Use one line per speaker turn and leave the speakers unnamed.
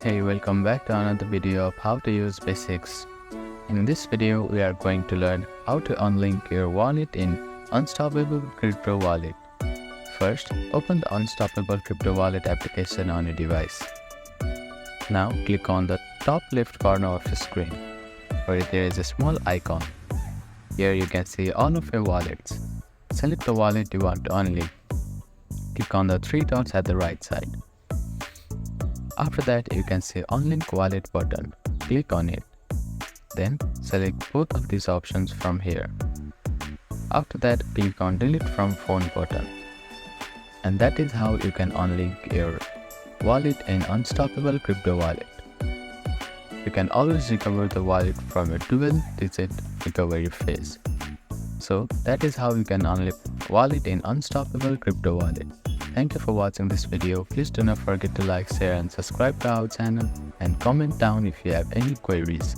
Hey, welcome back to another video of how to use basics. In this video, we are going to learn how to unlink your wallet in Unstoppable Crypto Wallet. First, open the Unstoppable Crypto Wallet application on your device. Now, click on the top left corner of your screen, where there is a small icon. Here you can see all of your wallets. Select the wallet you want to unlink. Click on the three dots at the right side. After that, you can see Unlink Wallet button. Click on it. Then select both of these options from here. After that, click on Delete from Phone button. And that is how you can unlink your wallet in Unstoppable Crypto Wallet. You can always recover the wallet from a 12-digit recovery phase. So that is how you can unlink wallet in Unstoppable Crypto Wallet. Thank you for watching this video. Please do not forget to like, share and subscribe to our channel and comment down if you have any queries.